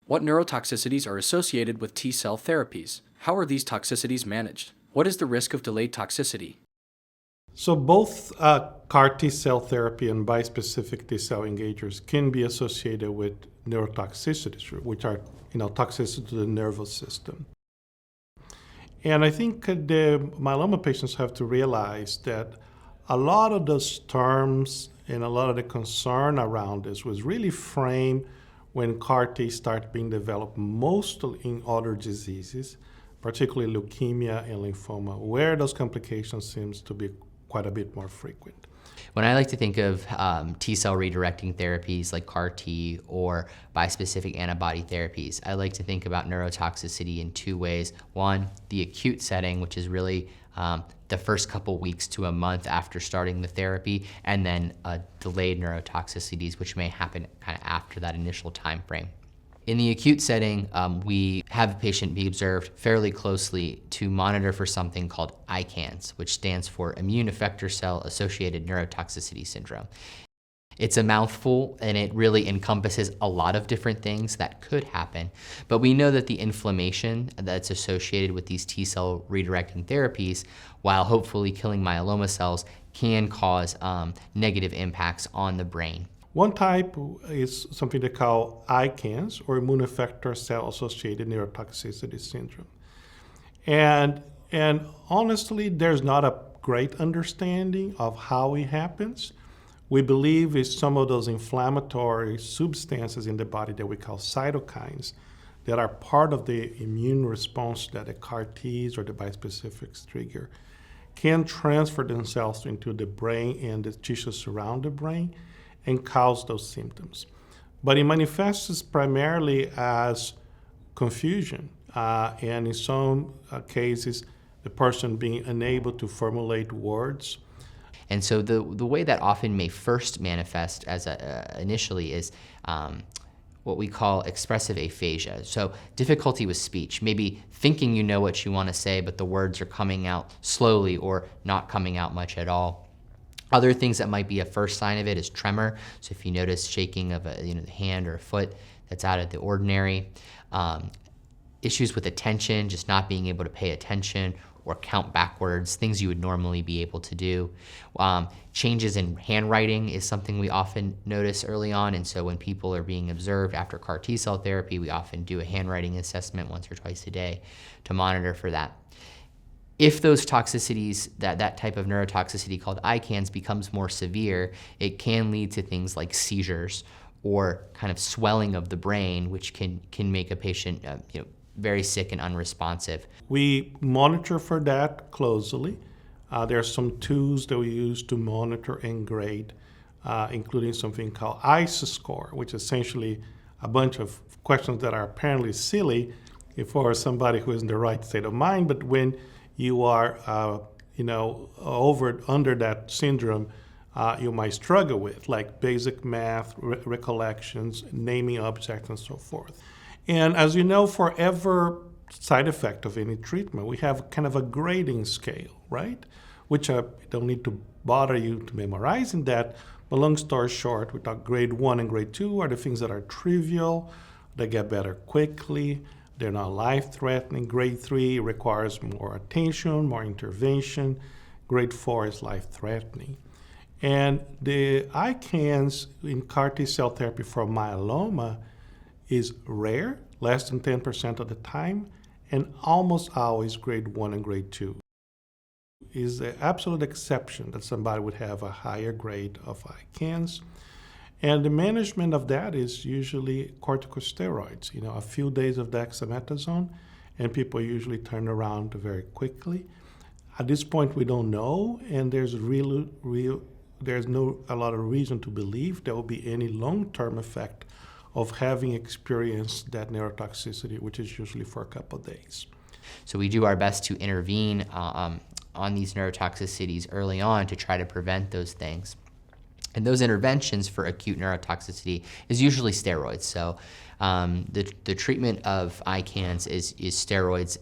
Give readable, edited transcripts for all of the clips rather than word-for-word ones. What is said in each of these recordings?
What neurotoxicities are associated with T-cell therapies? How are these toxicities managed? What is the risk of delayed toxicity? So both CAR T-cell therapy and bispecific T-cell engagers can be associated with neurotoxicities, which are toxicity to the nervous system. And I think the myeloma patients have to realize that a lot of those terms and a lot of the concern around this was really framed when CAR T started being developed mostly in other diseases, particularly leukemia and lymphoma, where those complications seems to be quite a bit more frequent. When I like to think of T-cell redirecting therapies like CAR T or bispecific antibody therapies, I like to think about neurotoxicity in two ways. One, the acute setting, which is really the first couple weeks to a month after starting the therapy, and then delayed neurotoxicities, which may happen kind of after that initial time frame. In the acute setting, we have a patient be observed fairly closely to monitor for something called ICANS, which stands for Immune Effector Cell Associated Neurotoxicity Syndrome. It's a mouthful, and it really encompasses a lot of different things that could happen. But we know that the inflammation that's associated with these T-cell redirecting therapies, while hopefully killing myeloma cells, can cause negative impacts on the brain. One type is something they call ICANS, or immune effector cell-associated neurotoxicity syndrome. And honestly, there's not a great understanding of how it happens. We believe it's some of those inflammatory substances in the body that we call cytokines that are part of the immune response that the CAR Ts or the bispecifics trigger can transfer themselves into the brain and the tissues around the brain and cause those symptoms. But it manifests primarily as confusion, and in some cases, the person being unable to formulate words. And so the way that often may first manifest as initially is what we call expressive aphasia. So difficulty with speech, maybe thinking you know what you want to say, but the words are coming out slowly or not coming out much at all. Other things that might be a first sign of it is tremor. So if you notice shaking of the hand or a foot that's out of the ordinary. Issues with attention, just not being able to pay attention or count backwards, things you would normally be able to do. Changes in handwriting is something we often notice early on, and so when people are being observed after CAR T-cell therapy, we often do a handwriting assessment once or twice a day to monitor for that. If those toxicities, that type of neurotoxicity called ICANS becomes more severe, it can lead to things like seizures or kind of swelling of the brain, which can make a patient very sick and unresponsive. We monitor for that closely. There are some tools that we use to monitor and grade, including something called ICE score, which is essentially a bunch of questions that are apparently silly for somebody who is in the right state of mind, but when you are, under that syndrome, you might struggle with, like basic math, recollections, naming objects, and so forth. And as you know, for every side effect of any treatment, we have kind of a grading scale, right? Which don't need to bother you to memorizing that, but long story short, we talk grade 1 and grade 2 are the things that are trivial, they get better quickly, they're not life-threatening. Grade 3 requires more attention, more intervention. Grade 4 is life-threatening. And the ICANS in CAR T-cell therapy for myeloma is rare, less than 10% of the time, and almost always grade 1 and grade 2. Is the absolute exception that somebody would have a higher grade of ICANS. And the management of that is usually corticosteroids, a few days of dexamethasone, and people usually turn around very quickly. At this point, we don't know, and there's a lot of reason to believe there will be any long-term effect of having experienced that neurotoxicity, which is usually for a couple of days. So we do our best to intervene on these neurotoxicities early on to try to prevent those things. And those interventions for acute neurotoxicity is usually steroids. So the treatment of ICANS is steroids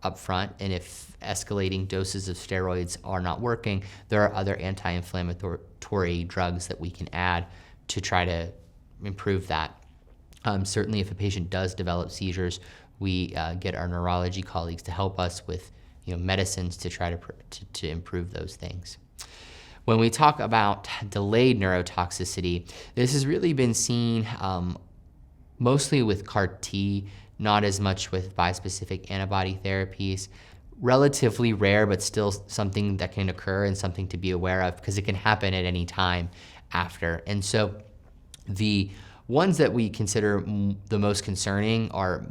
up front, and if escalating doses of steroids are not working, there are other anti-inflammatory drugs that we can add to try to improve that. Certainly if a patient does develop seizures, we get our neurology colleagues to help us with medicines to try to improve those things. When we talk about delayed neurotoxicity, this has really been seen mostly with CAR-T, not as much with bispecific antibody therapies. Relatively rare, but still something that can occur and something to be aware of because it can happen at any time after. And so the ones that we consider the most concerning are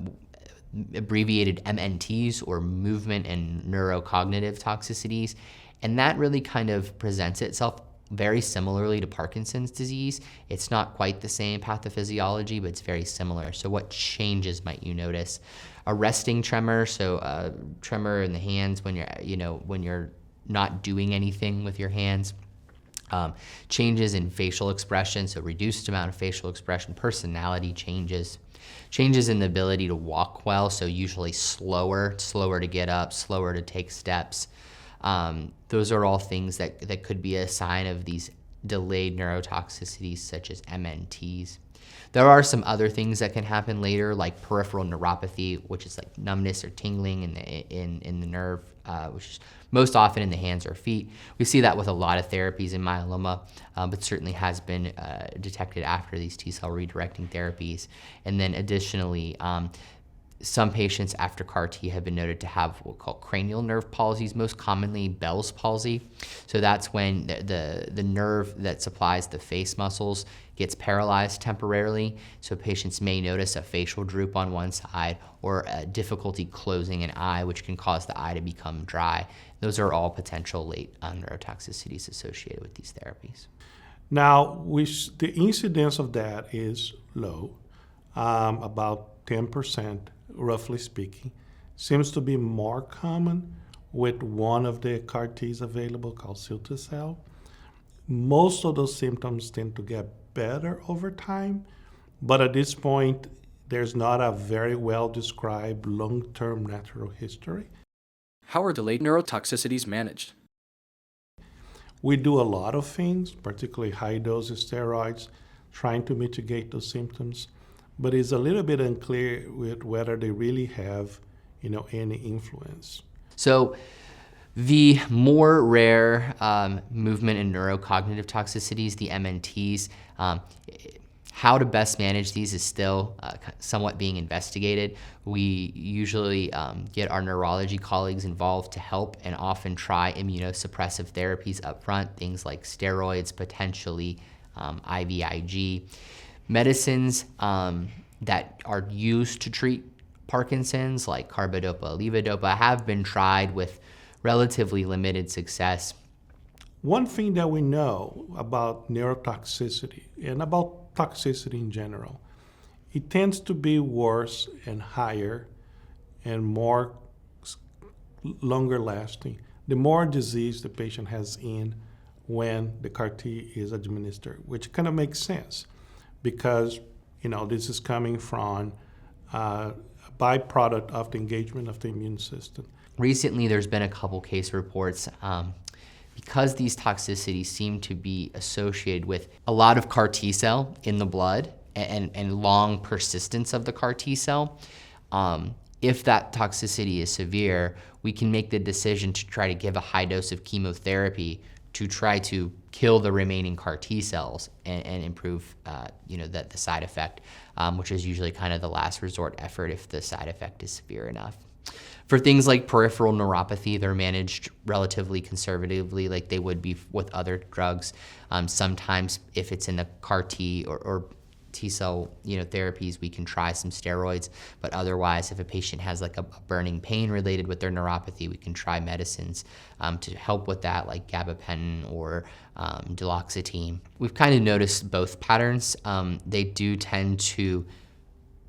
abbreviated MNTs, or movement and neurocognitive toxicities. And that really kind of presents itself very similarly to Parkinson's disease. It's not quite the same pathophysiology, but it's very similar. So what changes might you notice? A resting tremor, so a tremor in the hands when you're not doing anything with your hands. Changes in facial expression, so reduced amount of facial expression, personality changes. Changes in the ability to walk well, so usually slower to get up, slower to take steps. Those are all things that could be a sign of these delayed neurotoxicities, such as MNTs. There are some other things that can happen later, like peripheral neuropathy, which is like numbness or tingling in the nerve, which is most often in the hands or feet. We see that with a lot of therapies in myeloma, but certainly has been detected after these T-cell redirecting therapies. And then additionally, some patients after CAR-T have been noted to have what we call cranial nerve palsies, most commonly Bell's palsy. So that's when the nerve that supplies the face muscles gets paralyzed temporarily. So patients may notice a facial droop on one side or a difficulty closing an eye, which can cause the eye to become dry. Those are all potential late neurotoxicities associated with these therapies. Now, the incidence of that is low, about 10%. Roughly speaking, seems to be more common with one of the CAR-Ts available called cilta-cel. Most of those symptoms tend to get better over time, but at this point, there's not a very well-described long-term natural history. How are delayed neurotoxicities managed? We do a lot of things, particularly high-dose steroids, trying to mitigate those symptoms. But it's a little bit unclear with whether they really have, any influence. So the more rare movement and neurocognitive toxicities, the MNTs, how to best manage these is still somewhat being investigated. We usually get our neurology colleagues involved to help and often try immunosuppressive therapies up front, things like steroids, potentially IVIG. Medicines that are used to treat Parkinson's, like carbidopa, levodopa, have been tried with relatively limited success. One thing that we know about neurotoxicity and about toxicity in general, it tends to be worse and higher and more longer lasting the more disease the patient has when the CAR-T is administered, which kind of makes sense because this is coming from a byproduct of the engagement of the immune system. Recently, there's been a couple case reports because these toxicities seem to be associated with a lot of CAR T cell in the blood and long persistence of the CAR T cell. If that toxicity is severe, we can make the decision to try to give a high dose of chemotherapy to try to kill the remaining CAR T cells and improve the side effect, which is usually kind of the last resort effort if the side effect is severe enough. For things like peripheral neuropathy, they're managed relatively conservatively like they would be with other drugs. Sometimes if it's in the CAR T or T-cell therapies, we can try some steroids, but otherwise if a patient has like a burning pain related with their neuropathy, we can try medicines to help with that, like gabapentin or duloxetine. We've kind of noticed both patterns. They do tend to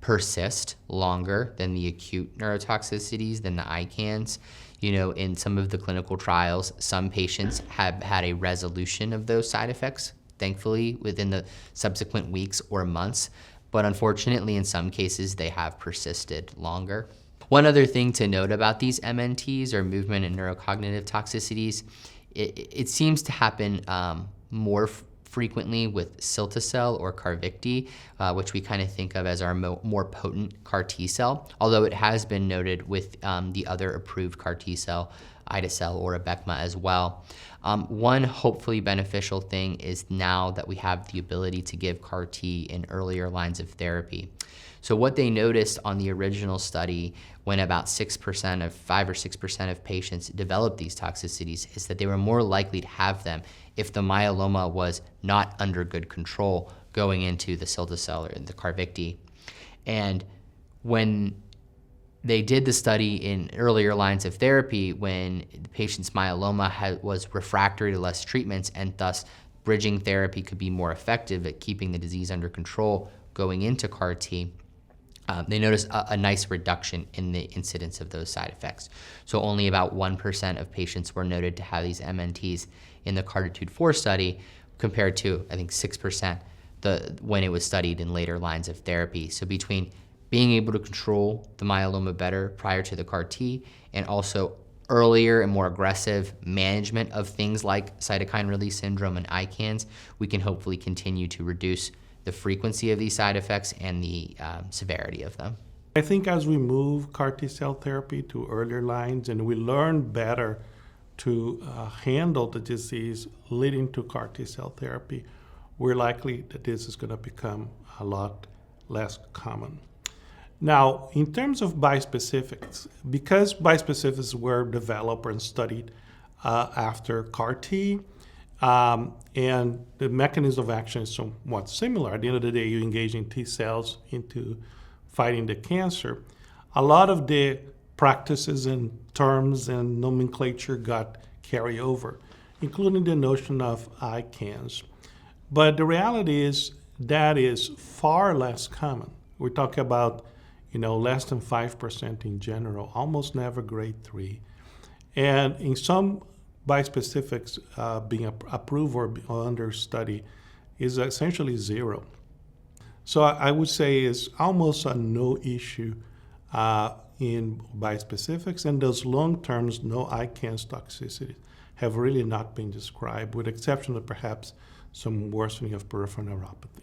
persist longer than the acute neurotoxicities, than the ICANS. In some of the clinical trials, some patients have had a resolution of those side effects, thankfully, within the subsequent weeks or months. But unfortunately, in some cases, they have persisted longer. One other thing to note about these MNTs, or movement and neurocognitive toxicities, it seems to happen more frequently with cilta-cel or Carvykti, which we kind of think of as our more potent CAR T cell, although it has been noted with the other approved CAR T cell, ide-cel or Abecma as well. One hopefully beneficial thing is now that we have the ability to give CAR T in earlier lines of therapy. So what they noticed on the original study when about 5 or 6% of patients developed these toxicities is that they were more likely to have them if the myeloma was not under good control going into the cilta-cel or the Carvykti. And when they did the study in earlier lines of therapy, when the patient's myeloma was refractory to less treatments, and thus bridging therapy could be more effective at keeping the disease under control going into CAR T, they noticed a nice reduction in the incidence of those side effects. So only about 1% of patients were noted to have these MNTs in the CARTITUDE-4 study, compared to, I think, 6% when it was studied in later lines of therapy. So between being able to control the myeloma better prior to the CAR T, and also earlier and more aggressive management of things like cytokine release syndrome and ICANS, we can hopefully continue to reduce the frequency of these side effects and the severity of them. I think as we move CAR T-cell therapy to earlier lines and we learn better to handle the disease leading to CAR T-cell therapy, we're likely that this is going to become a lot less common. Now, in terms of bispecifics, because bispecifics were developed and studied after CAR T, and the mechanism of action is somewhat similar. At the end of the day, you're engaging T cells into fighting the cancer. A lot of the practices and terms and nomenclature got carried over, including the notion of ICANS. But the reality is that is far less common. We're talking about less than 5% in general, almost never grade 3. And in some bispecifics being approved or under study is essentially 0. So I would say it's almost a no issue in bispecifics, and those long-term no ICANS toxicities have really not been described, with the exception of perhaps some worsening of peripheral neuropathy.